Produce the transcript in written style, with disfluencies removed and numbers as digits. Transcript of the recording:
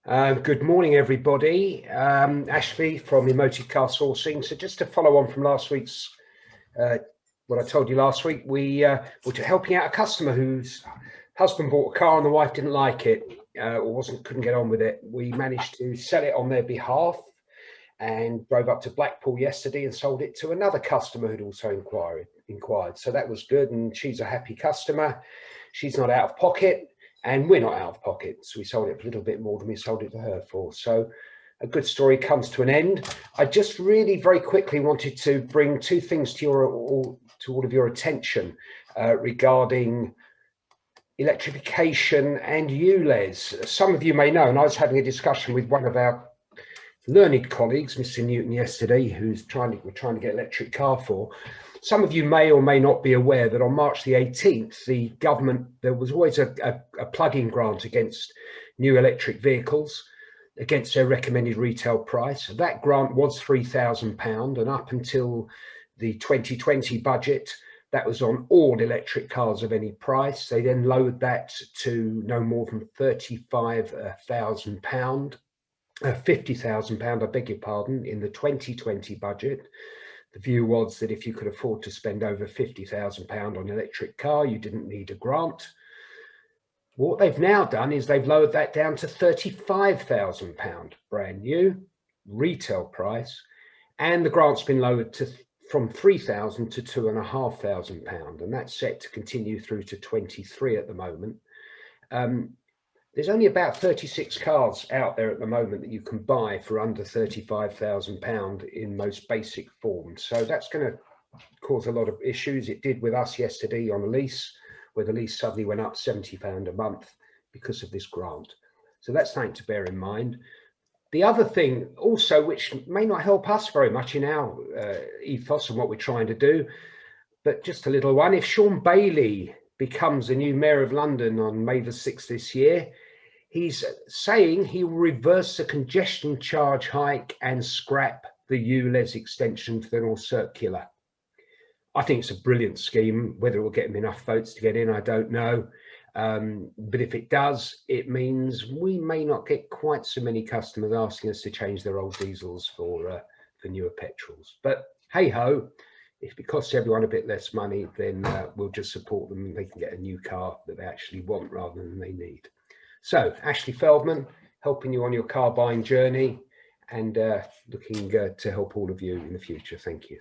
Good morning, everybody. Ashley from Emotive Car Sourcing. So just to follow on from last week's, what I told you last week, we were helping out a customer whose husband bought a car and the wife didn't like it or couldn't get on with it. We managed to sell it on their behalf and drove up to Blackpool yesterday and sold it to another customer who'd also inquired. So that was good, and she's a happy customer. She's not out of pocket, and we're not out of pocket. So we sold it for a little bit more than we sold it to her for. So a good story comes to an end. I just really very quickly wanted to bring two things to all of your attention regarding electrification and ULEZ. Some of you may know, and I was having a discussion with one of our learned colleagues, Mr. Newton, yesterday, we're trying to get electric car for. Some of you may or may not be aware that on March the 18th, the government, there was always a plug-in grant against new electric vehicles against their recommended retail price. That grant was £3,000, and up until the 2020 budget, that was on all electric cars of any price. They then lowered that to no more than £35,000. £50,000, I beg your pardon, in the 2020 budget. The view was that if you could afford to spend over £50,000 on an electric car, you didn't need a grant. What they've now done is they've lowered that down to £35,000, brand new retail price, and the grant's been lowered from £3,000 to £2,500, and that's set to continue through to 23 at the moment. There's only about 36 cars out there at the moment that you can buy for under £35,000 in most basic forms. So that's going to cause a lot of issues. It did with us yesterday on a lease, where the lease suddenly went up £70 a month because of this grant. So that's something to bear in mind. The other thing also, which may not help us very much in our ethos and what we're trying to do, but just a little one, if Sean Bailey becomes the new Mayor of London on May the 6th this year, he's saying he will reverse the congestion charge hike and scrap the ULEZ extension to the North Circular. I think it's a brilliant scheme. Whether it will get him enough votes to get in, I don't know. But if it does, it means we may not get quite so many customers asking us to change their old diesels for newer petrols. But hey ho, if it costs everyone a bit less money, then we'll just support them and they can get a new car that they actually want rather than they need. So, Ashley Feldman, helping you on your car buying journey and looking to help all of you in the future. Thank you.